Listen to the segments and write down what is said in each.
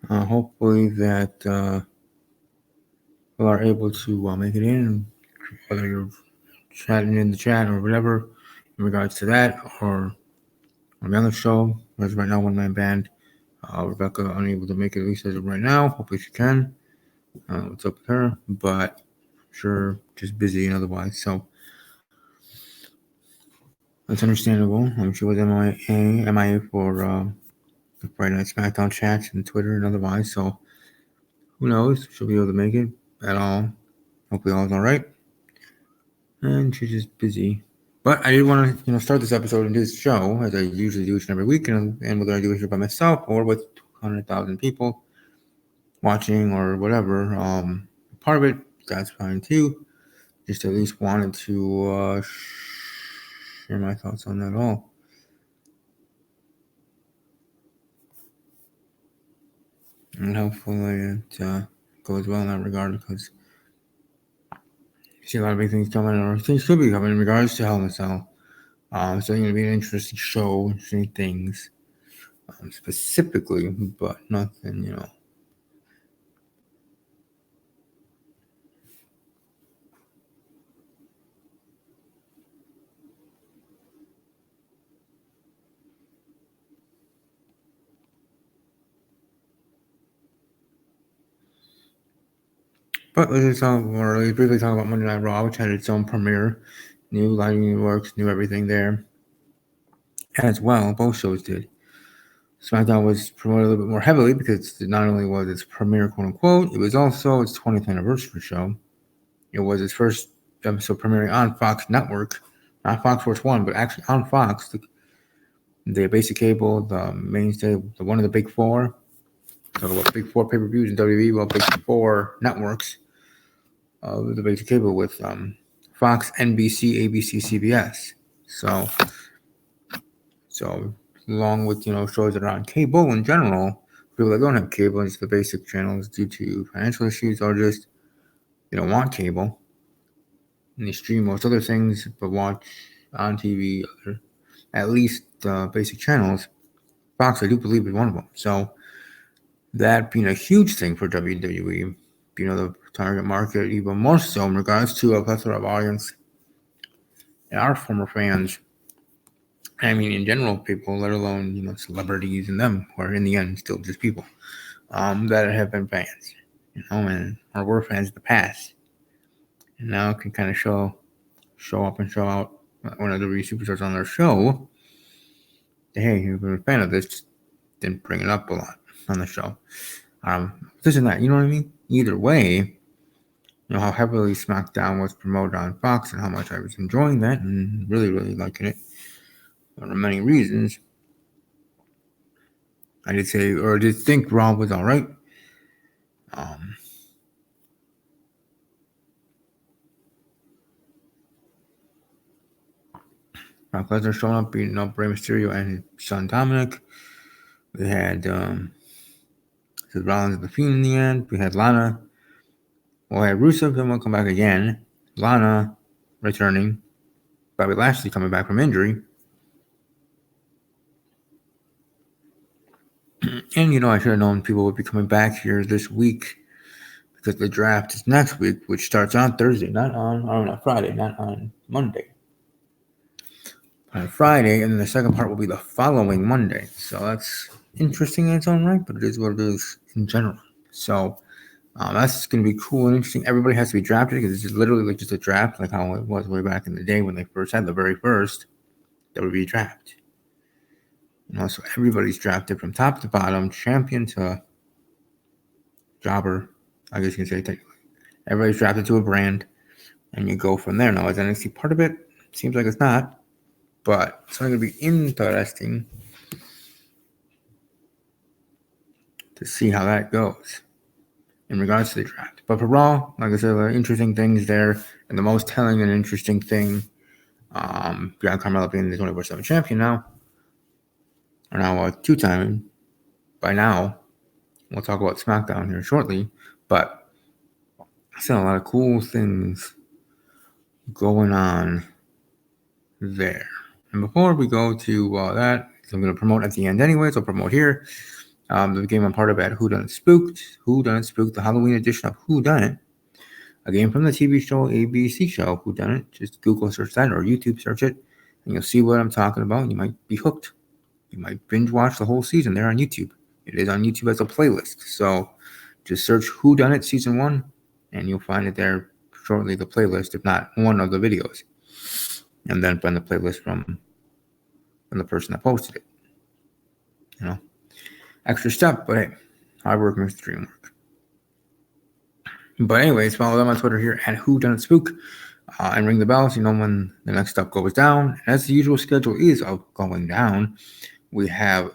Hopefully that you are able to make it in, whether you're chatting in the chat or whatever, in regards to that, or on the other show. As right now, one man band. Rebecca unable to make it, at least as of right now. Hopefully she can. What's up with her? But sure, just busy and otherwise. So that's understandable. She was MIA for the Friday Night SmackDown chats and Twitter and otherwise. So who knows? She'll be able to make it at all. Hopefully all's all right. And she's just busy. But I did want to, start this episode and do this show as I usually do each and every week, and whether I do it here by myself or with 200,000 people watching or whatever, part of it, that's fine too. Just at least wanted to share my thoughts on that all. And hopefully it goes well in that regard, because you see a lot of big things coming, or things should be coming in regards to Hell in a Cell. So it's going to be an interesting show, interesting things specifically, but nothing, But let's talk, or at least briefly talk about Monday Night Raw, which had its own premiere. New lighting works, new everything there. As well, both shows did. SmackDown was promoted a little bit more heavily because not only was its premiere, quote unquote, it was also its 20th anniversary show. It was its first episode premiering on Fox Network, not Fox Sports 1, but actually on Fox, the basic cable, the mainstay, the one of the big four. Talk about big four pay-per-views in WWE, well, big four networks. The basic cable with Fox, NBC, ABC, CBS. So along with shows that are on cable in general, people that don't have cable, just the basic channels due to financial issues or just they don't want cable, and they stream most other things but watch on TV at least basic channels. Fox, I do believe, is one of them. So that being a huge thing for WWE, the target market even more so in regards to a plethora of audience and our former fans. I mean, in general, people, let alone celebrities and them, who are in the end still just people that have been fans, and or were fans in the past, and now can kind of show up and show out one of the superstars on their show. Hey, you've been a fan of this, didn't bring it up a lot on the show. This and that, you know what I mean? Either way, how heavily SmackDown was promoted on Fox and how much I was enjoying that and really, really liking it for many reasons. I did say, or did think Raw was all right. Brock Lesnar showing up, beating up Rey Mysterio and his son Dominic. We had Seth Rollins and The Fiend in the end. We had Lana. Well, we had Rusev, then we'll come back again. Lana returning. Bobby Lashley coming back from injury. And, I should have known people would be coming back here this week because the draft is next week, which starts on Thursday, not Friday, not on Monday. On Friday, and then the second part will be the following Monday. So that's interesting in its own right, but it is what it is in general. So that's going to be cool and interesting. Everybody has to be drafted because it's just literally like just a draft, like how it was way back in the day when they first had the very first WWE draft. So everybody's drafted from top to bottom, champion to jobber, I guess you can say technically. Everybody's drafted to a brand, and you go from there. Now, is NXT part of it? Seems like it's not, but it's going to be interesting to see how that goes in regards to the draft. But for Raw, like I said, there are interesting things there, and the most telling and interesting thing, beyond Carmella being the 24/7 champion now, or now a two-time by now. We'll talk about SmackDown here shortly, but still a lot of cool things going on there. And before we go to that, I'm going to promote at the end anyways. I'll promote here. The game I'm part of at Who Done It Spooked, the Halloween edition of Who Done It, a game from the TV show, ABC show, Who Done It. Just Google search that or YouTube search it, and you'll see what I'm talking about. You might be hooked. You might binge watch the whole season there on YouTube. It is on YouTube as a playlist. So just search Who Done It Season 1, and you'll find it there shortly, the playlist, if not one of the videos. And then find the playlist from the person that posted it. You know, extra step, but hey, hard work makes the dream work. But anyways, follow them on Twitter here at Who Done It Spook, and ring the bell so you know when the next stuff goes down. And as the usual schedule is of going down, we have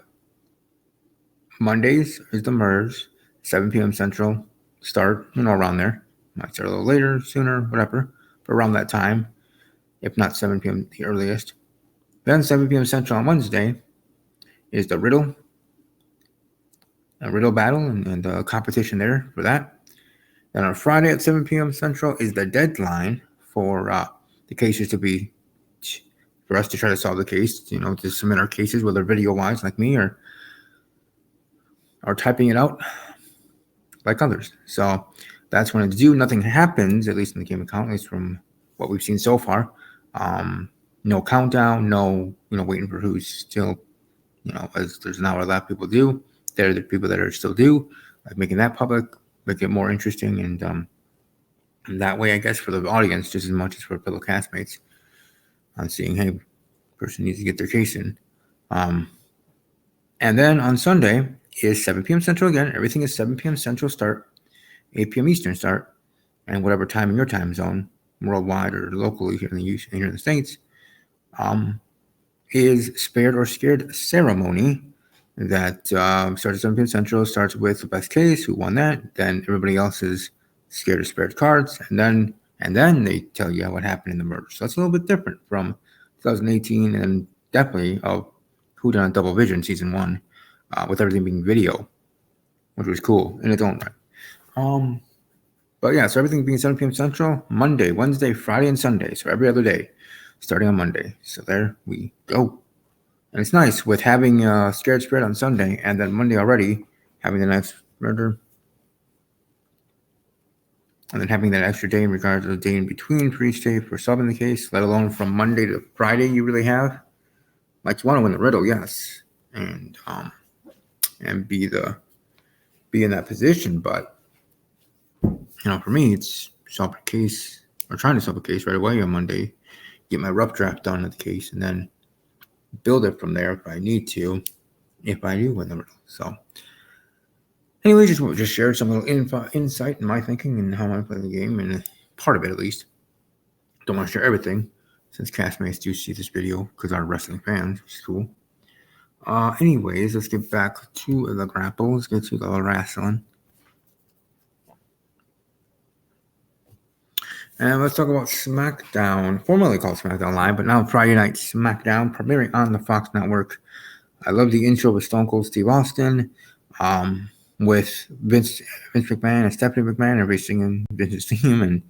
Mondays is the MERS, 7 p.m. Central start, around there. Might start a little later, sooner, whatever, but around that time, if not 7 p.m. the earliest. Then 7 p.m. Central on Wednesday is the riddle battle and the competition there for that. Then on Friday at 7 p.m. Central is the deadline for the cases for us to try to solve the case, to submit our cases, whether video-wise like me or typing it out like others. So that's when it's due. Nothing happens, at least in the game account, at least from what we've seen so far. No countdown, no, waiting for who's still, as there's an hour left, people do. There are the people that are still due, like making that public, make it more interesting, and that way, I guess, for the audience, just as much as for fellow castmates, on seeing, hey, person needs to get their case in. And then on Sunday is 7 p.m. Central again. Everything is 7 p.m. Central start, 8 p.m. Eastern start, and whatever time in your time zone, worldwide or locally here in the States, is Spared or Scared ceremony that starts at 7 p.m. Central, starts with the best case, who won that, then everybody else is scared or spared cards, and then they tell you what happened in the murder. So that's a little bit different from 2018 and definitely of Who Done It Double Vision Season 1, with everything being video, which was cool in its own right. But yeah, so everything being 7 p.m. Central, Monday, Wednesday, Friday, and Sunday. So every other day, starting on Monday. So there we go. And it's nice with having Scared Spirit on Sunday and then Monday already, having the next murder. And then having that extra day in regards to the day in between for each day for solving the case, let alone from Monday to Friday, you really have. Like, you want to win the riddle, yes. And be in that position, but for me, it's solve a case or trying to solve a case right away on Monday, get my rough draft done of the case, and then build it from there if I need to, if I do win the riddle. So, anyway, just shared some little insight in my thinking and how I play the game, and part of it at least. Don't want to share everything, since castmates do see this video because they're wrestling fans, which is cool. Anyways, let's get back to the grapple. Let's get to the wrestling. And let's talk about SmackDown, formerly called SmackDown Live, but now Friday Night SmackDown, premiering on the Fox Network. I love the intro with Stone Cold Steve Austin, with Vince McMahon and Stephanie McMahon, everybody singing Vince's theme, and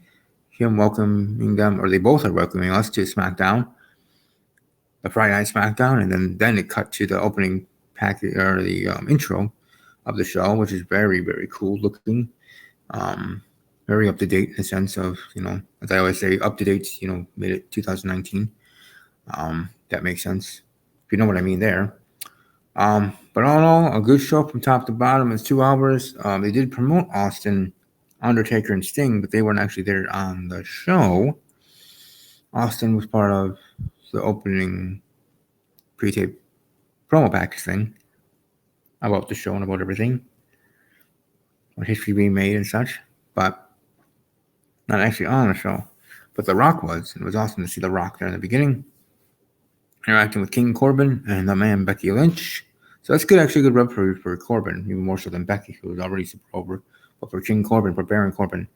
him welcoming them, or they both are welcoming us to SmackDown, the Friday Night SmackDown, and then it cut to the opening package or the intro of the show, which is very, very cool looking. Very up to date in the sense of, as I always say, up to date, made it 2019. That makes sense. If you know what I mean there. But all in all, a good show from top to bottom. It's 2 hours. They did promote Austin, Undertaker, and Sting, but they weren't actually there on the show. Austin was part of the opening pre-tape promo package thing about the show and about everything, what history being made and such, but not actually on the show. But The Rock was. It was awesome to see The Rock there in the beginning, interacting with King Corbin and the man Becky Lynch. So that's good, actually a good rub for Corbin, even more so than Becky, who was already super over. But for King Corbin, for Baron Corbin,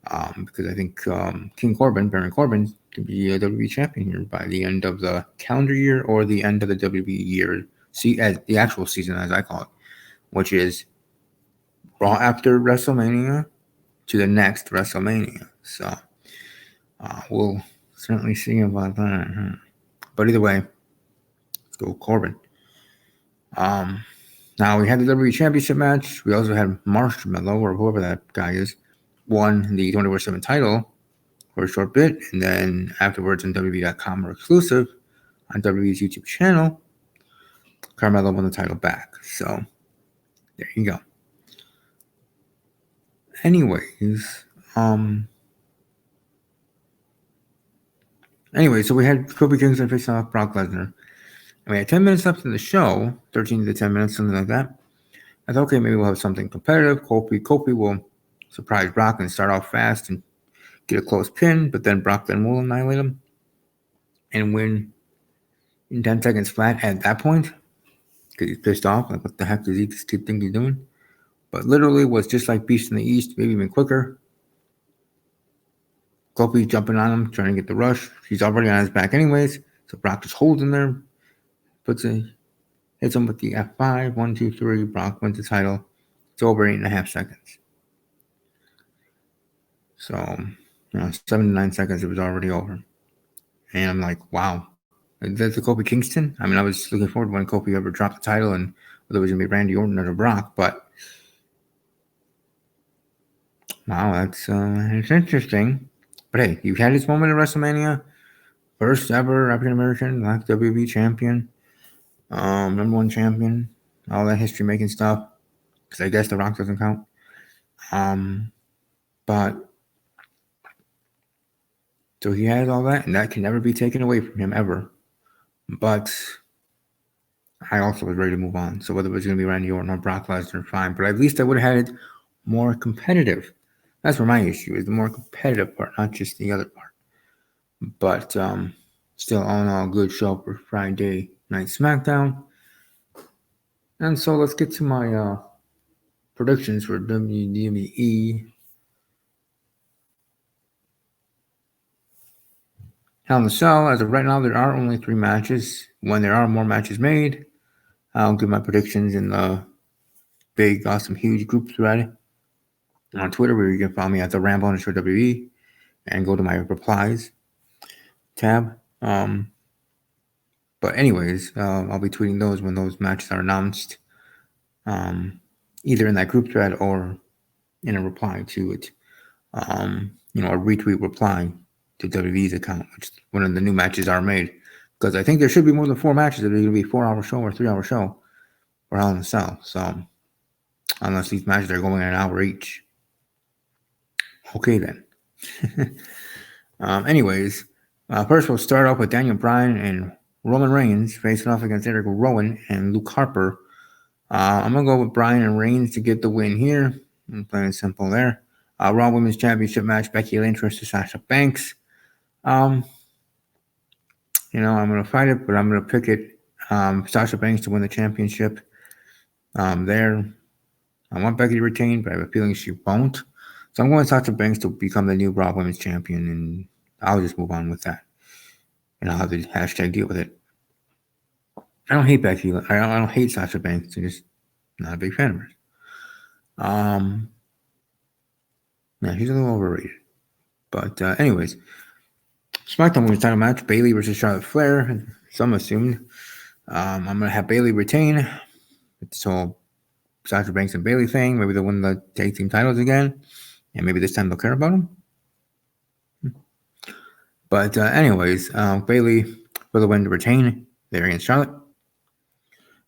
because I think Baron Corbin, can be a WWE champion here by the end of the calendar year or the end of the WWE year, as the actual season, as I call it, which is Raw after WrestleMania to the next WrestleMania. So we'll certainly see about that. But either way, let's go Corbin. Now we had the WWE Championship match. We also had Marshmallow, or whoever that guy is, won the 24/7 title for a short bit, and then afterwards on WWE.com or exclusive on WWE's YouTube channel, Carmelo won the title back. So there you go. Anyways, so we had Kofi Kingston facing off Brock Lesnar. And we had 10 minutes left in the show, 13 to 10 minutes, something like that. I thought, okay, maybe we'll have something competitive. Kofi will surprise Brock and start off fast and get a close pin, but then Brock then will annihilate him and win in 10 seconds flat at that point because he's pissed off. Like, what the heck does he think he's doing? But literally was just like Beast in the East, maybe even quicker. Kofi jumping on him, trying to get the rush. He's already on his back anyways, so Brock just holds him there, hits him with the F5, 1, 2, 3. Brock wins the title. It's over 8.5 seconds. So, 7 to 9 seconds, it was already over. And I'm like, wow. That's the Kofi Kingston? I mean, I was looking forward when Kofi ever dropped the title and whether it was going to be Randy Orton or Brock, but wow, that's it's interesting. But hey, you had his moment at WrestleMania. First ever African American Black WWE champion. Number 1 champion. All that history making stuff. Because I guess The Rock doesn't count. But so he has all that, and that can never be taken away from him ever. But I also was ready to move on. So whether it was going to be Randy Orton or Brock Lesnar, fine. But at least I would have had it more competitive. That's where my issue is, the more competitive part, not just the other part. But still, all in all, good show for Friday Night SmackDown. And so let's get to my predictions for WWE. Hell in the Cell, as of right now, there are only 3 matches. When there are more matches made, I'll give my predictions in the big, awesome, huge group thread on Twitter, where you can follow me at the Ramble _WE and go to my replies tab. But anyways, I'll be tweeting those when those matches are announced, either in that group thread or in a reply to it. A retweet reply to WWE's account, which when the new matches are made. Because I think there should be more than 4 matches. There's going to be a 4-hour show or 3-hour show for Hell in the Cell. So, unless these matches are going an hour each. Okay, then. Anyways, first we'll start off with Daniel Bryan and Roman Reigns facing off against Eric Rowan and Luke Harper. I'm going to go with Bryan and Reigns to get the win here. I'm playing simple there. Raw Women's Championship match, Becky Lynch versus Sasha Banks. I'm going to fight it, but I'm going to pick it. Sasha Banks to win the championship. There, I want Becky to retain, but I have a feeling she won't. So I'm going Sasha Banks to become the new Raw Women's Champion, and I'll just move on with that. And I'll have the hashtag deal with it. I don't hate Becky. I don't hate Sasha Banks. I'm just not a big fan of her. Yeah, she's a little overrated. But anyways, SmackDown Women's Title match: Bayley versus Charlotte Flair. Some assumed. I'm gonna have Bayley retain. So Sasha Banks and Bayley thing. Maybe they'll win the tag team titles again, and maybe this time they'll care about them. But anyways, Bayley for the win to retain there against Charlotte.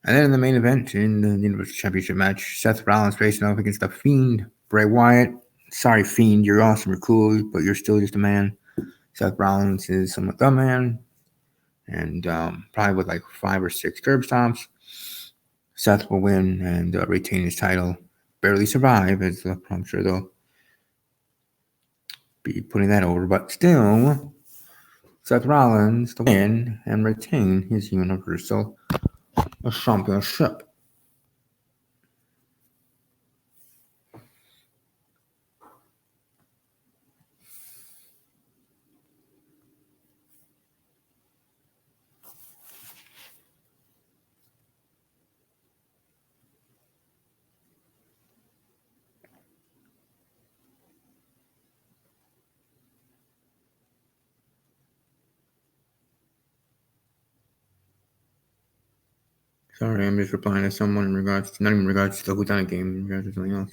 And then in the main event, in the Universal Championship match, Seth Rollins facing off against the Fiend, Bray Wyatt. Sorry, Fiend, you're awesome, you're cool, but you're still just a man. Seth Rollins is somewhat the man, and probably with like 5 or 6 curb stomps, Seth will win and retain his title. Barely survive, as I'm sure they'll be putting that over, but still, Seth Rollins to win and retain his Universal Championship. Sorry, I'm just replying to someone in regards to, not even in regards to the Whodunit game, in regards to something else.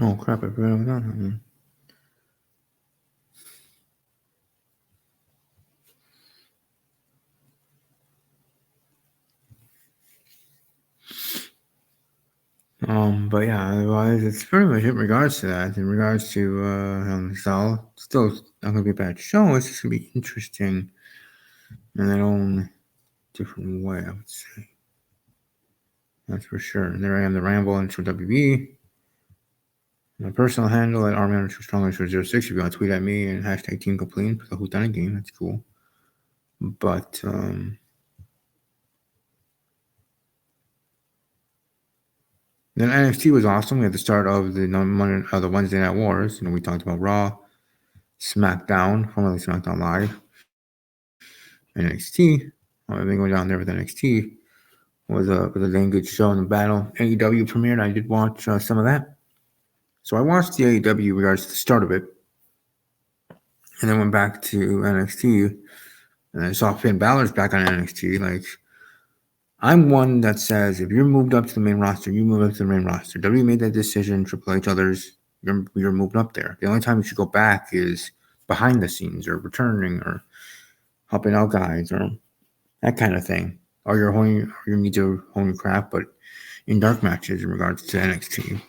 Oh crap, I forgot about that. But yeah, otherwise, it's pretty much it in regards to that. In regards to still not gonna be a bad show. It's just gonna be interesting in their own different way, I would say. That's for sure. And there I am, the Ramble and for WWE. My personal handle at rman_strong_06. If you want to tweet at me and hashtag Team Complete for the Whodunit game, that's cool. But then NXT was awesome. We had the start of the Wednesday Night Wars. We talked about Raw, SmackDown, formerly SmackDown Live, NXT. Everything going down there with NXT was a dang good show in the battle. AEW premiered. I did watch some of that. So I watched the AEW regards to the start of it, and then went back to NXT, and I saw Finn Balor's back on NXT. Like, I'm one that says if you're moved up to the main roster, you move up to the main roster. WWE made that decision. Triple H, others, you're moved up there. The only time you should go back is behind the scenes or returning or helping out guys or that kind of thing. Or you need to hone your craft, but in dark matches in regards to NXT.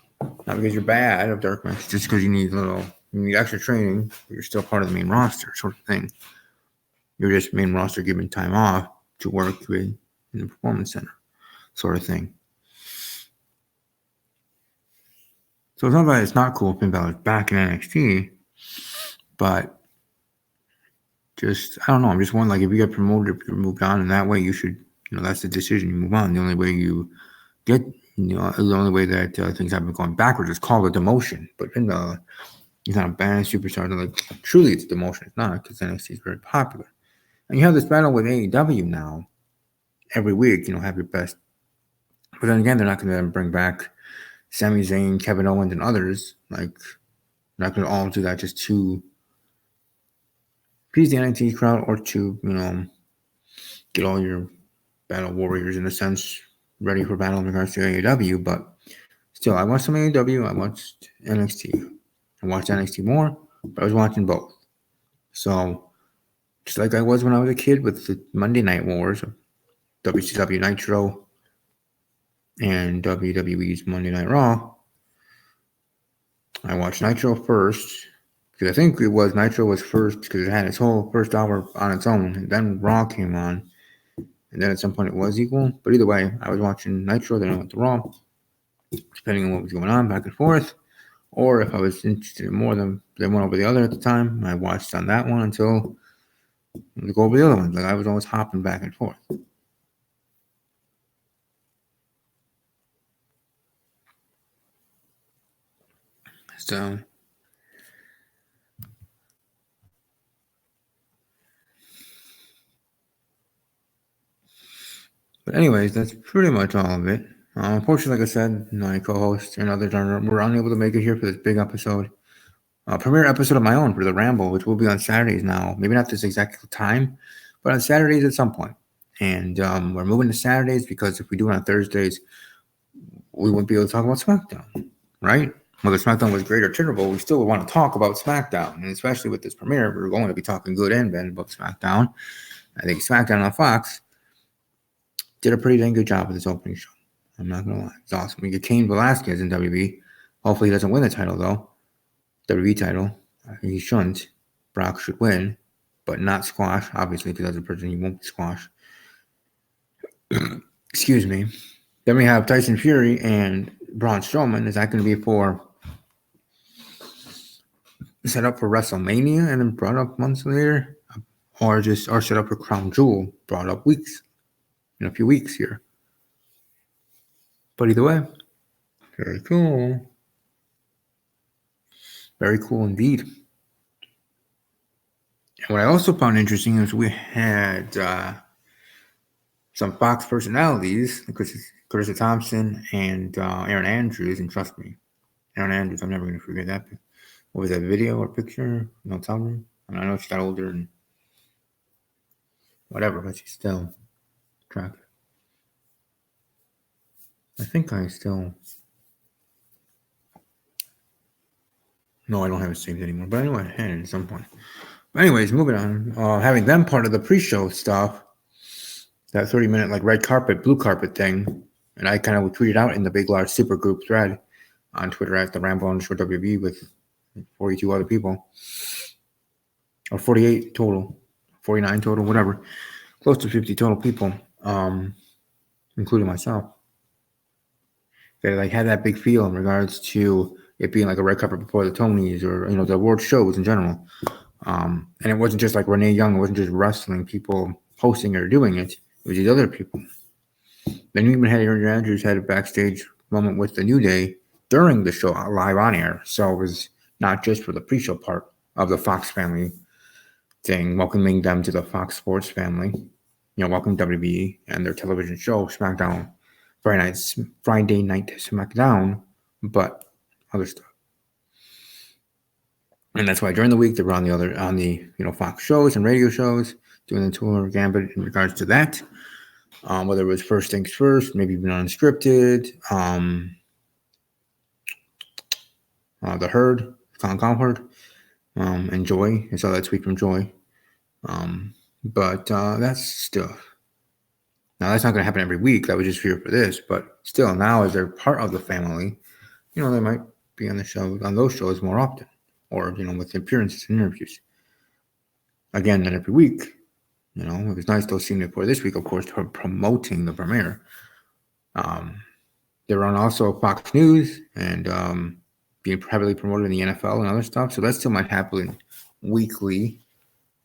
Not because you're bad at dark matches, just because you need extra training, but you're still part of the main roster, sort of thing. You're just main roster given time off to work with in the performance center, sort of thing. So it's not that it's not cool if Finn Balor's back in NXT, but just I don't know. I'm just wondering, like, if you get promoted, if you're moved on, and that way you should, that's the decision. You move on. The only way you get, the only way that things have been going backwards is called a demotion. But Finn Balor, he's not a band superstar. Like, truly, it's a demotion. It's not, because NXT is very popular. And you have this battle with AEW now every week. Have your best. But then again, they're not going to bring back Sami Zayn, Kevin Owens, and others. Like, they're not going to all do that just to appease the NXT crowd or to, get all your battle warriors, in a sense, ready for battle in regards to AEW. But still, I watched some AEW. I watched NXT. I watched NXT more, but I was watching both. So, just like I was when I was a kid with the Monday Night Wars, WCW Nitro, and WWE's Monday Night Raw, I watched Nitro first, because I think it was Nitro was first, because it had its whole first hour on its own, and then Raw came on, and then at some point it was equal. But either way, I was watching Nitro, then I went to Raw, depending on what was going on, back and forth. Or if I was interested in more than one over the other at the time, I watched on that one until I go over the other ones. Like, I was always hopping back and forth. So, but anyways, that's pretty much all of it. Unfortunately, like I said, my co-host and others were unable to make it here for this big episode. Premiere episode of my own for the Ramble, which will be on Saturdays now. Maybe not this exact time, but on Saturdays at some point. And we're moving to Saturdays because if we do it on Thursdays, we wouldn't be able to talk about SmackDown, right? Whether SmackDown was great or terrible, we still want to talk about SmackDown. And especially with this premiere, we're going to be talking good and bad about SmackDown. I think SmackDown on Fox did a pretty dang good job with this opening show. I'm not going to lie. It's awesome. We get Cain Velasquez in WWE. Hopefully he doesn't win the title, though. WWE title. He shouldn't. Brock should win, but not squash, obviously, because as a person, he won't be squash. Excuse me. Then we have Tyson Fury and Braun Strowman. Is that going to be set up for WrestleMania and then brought up months later? Or set up for Crown Jewel, brought up in a few weeks here. But either way, very cool. Very cool indeed. What I also found interesting is we had some Fox personalities, Carissa Thompson and Aaron Andrews, and trust me, Aaron Andrews, I'm never going to forget that. What was that video or picture? Tell me. I know she got older and whatever, but she's still attractive. I think I still. No, I don't have it saved anymore. But anyway, I had it at some point. But anyways, moving on. Having them part of the pre-show stuff, that 30-minute like red carpet, blue carpet thing, and I kind of tweeted out in the big large super group thread on Twitter at the Ramble _WB with 42 other people, or 48 total, 49 total, whatever, close to 50 total people, including myself. That like had that big feel in regards to it being like a red carpet before the Tonys or the award shows in general. And it wasn't just like Renee Young, it wasn't just wrestling people posting or doing it. It was these other people. Then you even had Aaron Andrews had a backstage moment with the New Day during the show live on air. So it was not just for the pre-show part of the Fox family thing, welcoming them to the Fox Sports family. Welcome WWE and their television show SmackDown, Friday Night SmackDown, but other stuff. And that's why during the week they were on the Fox shows and radio shows doing the tour gambit in regards to that. Whether it was First Things First, maybe even unscripted, The Herd, Colin Cowherd, and Joy. I saw that tweet from Joy. But that's still. Now, that's not going to happen every week. That was just here for this. But still, now as they're part of the family, they might be on those shows more often. Or, with appearances and interviews. Again, not every week. It was nice though seeing it for this week, of course, promoting the premiere. They were on also Fox News and being heavily promoted in the NFL and other stuff. So that still might happen weekly,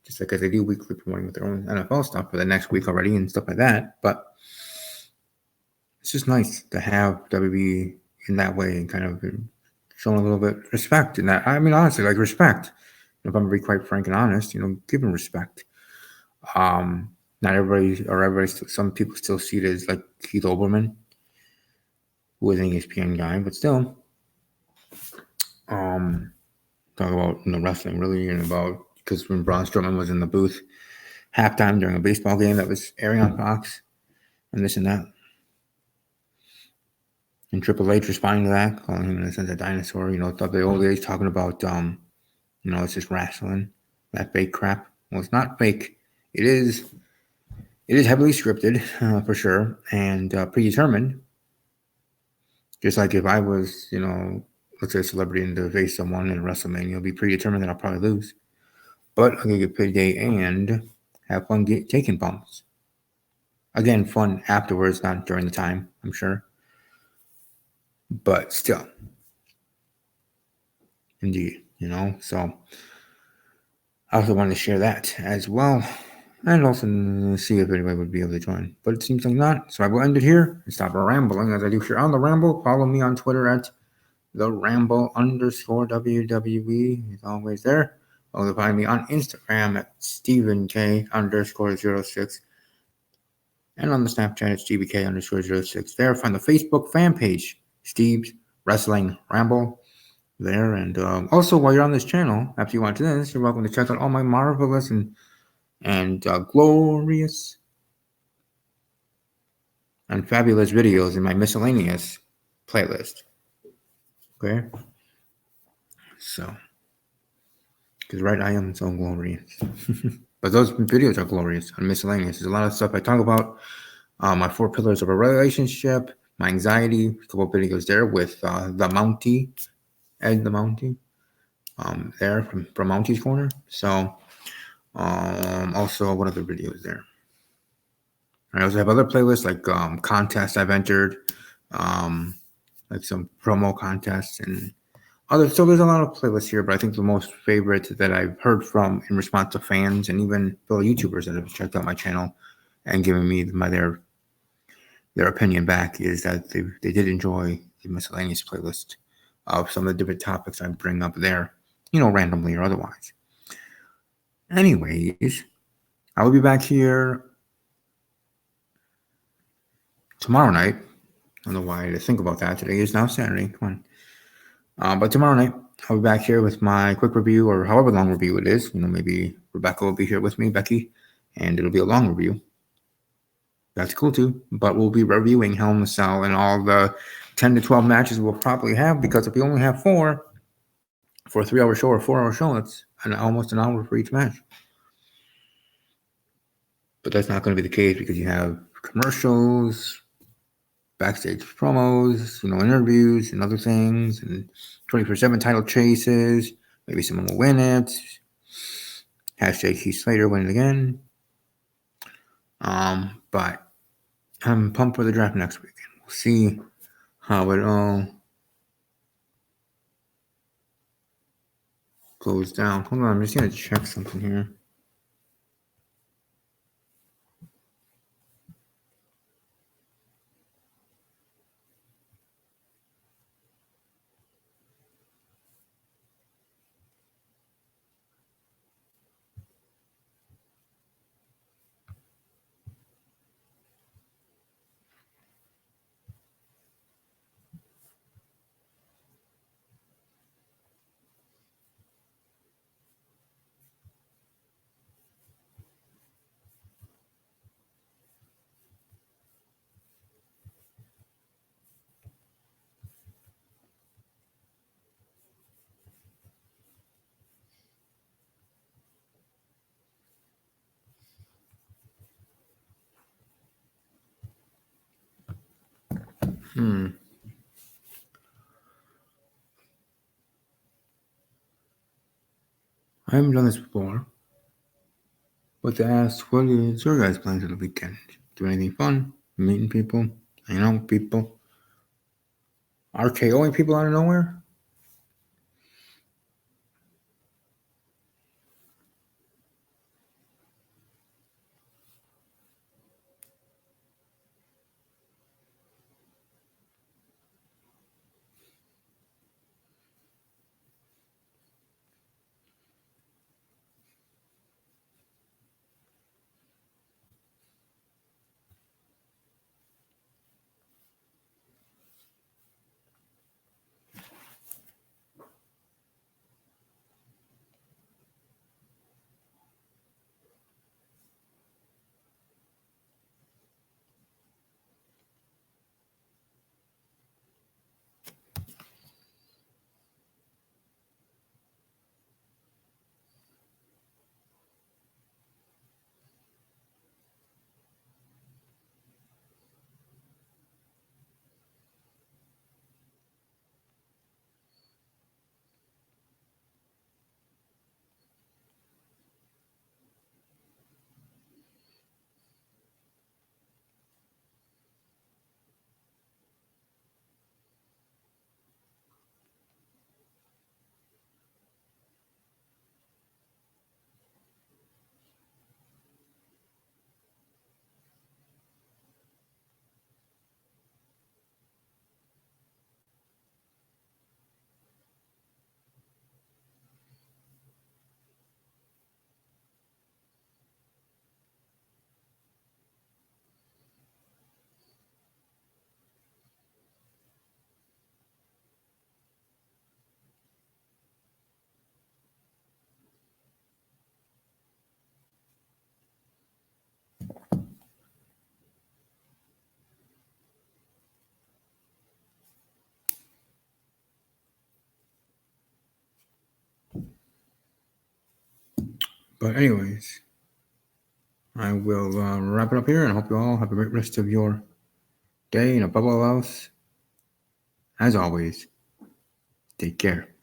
just like as they do weekly promoting with their own NFL stuff for the next week already and stuff like that. But it's just nice to have WB in that way and kind of showing a little bit of respect in that. I mean, honestly, like respect. If I'm going to be quite frank and honest, give them respect. Not everybody, some people still see it as like Keith Olbermann, who was an ESPN guy, but still, talk about wrestling really and about because when Braun Strowman was in the booth halftime during a baseball game that was airing on Fox, and this and that, and Triple H responding to that, calling him in a sense a dinosaur, the old days talking about it's just wrestling, that fake crap. Well, it's not fake. It is heavily scripted, for sure, and predetermined. Just like if I was, let's say a celebrity and to face someone in WrestleMania, it'll be predetermined that I'll probably lose. But I'm going to get paid day and have fun taking bumps. Again, fun afterwards, not during the time, I'm sure. But still. Indeed, so I also wanted to share that as well. And also see if anybody would be able to join. But it seems like not. So I will end it here and stop rambling as I do here on The Ramble. Follow me on Twitter at The Ramble _WWE. It's always there. Also find me on Instagram at StephenK_06. And on the Snapchat it's GBK_06. There, find the Facebook fan page, Steve's Wrestling Ramble. There. And also, while you're on this channel, after you watch this, you're welcome to check out all my marvelous and glorious and fabulous videos in my miscellaneous playlist. Okay? So, because right, I am so glorious. But those videos are glorious and miscellaneous. There's a lot of stuff I talk about. My 4 pillars of a relationship, my anxiety, a couple of videos there with the Mountie, Ed the Mountie, there from Mountie's Corner. So, also, what other videos there? I also have other playlists like contests I've entered, like some promo contests and other. So there's a lot of playlists here, but I think the most favorite that I've heard from in response to fans and even fellow YouTubers that have checked out my channel and given me their opinion back is that they did enjoy the miscellaneous playlist of some of the different topics I bring up there, randomly or otherwise. Anyways, I will be back here tomorrow night. I don't know why I had to think about that. Today is now Saturday. Come on. But tomorrow night, I'll be back here with my quick review, or however long review it is. Maybe Rebecca will be here with me, Becky, and it'll be a long review. That's cool too. But we'll be reviewing Hell in a Cell and all the 10 to 12 matches we'll probably have, because if we only have 4 for a 3-hour show or a 4-hour show, that's almost an hour for each match. But that's not going to be the case, because you have commercials, backstage promos, interviews and other things, and 24/7 title chases. Maybe someone will win it. Hashtag Heath Slater win it again. But I'm pumped for the draft next week. We'll see how it all goes down. Hold on, I'm just gonna check something here. I haven't done this before, but to ask, what is your guys' plans for the weekend? Do anything fun? Meeting people? Hanging out with people? RKOing people out of nowhere? But anyways, I will wrap it up here, and I hope you all have a great rest of your day, and above all else, as always, take care.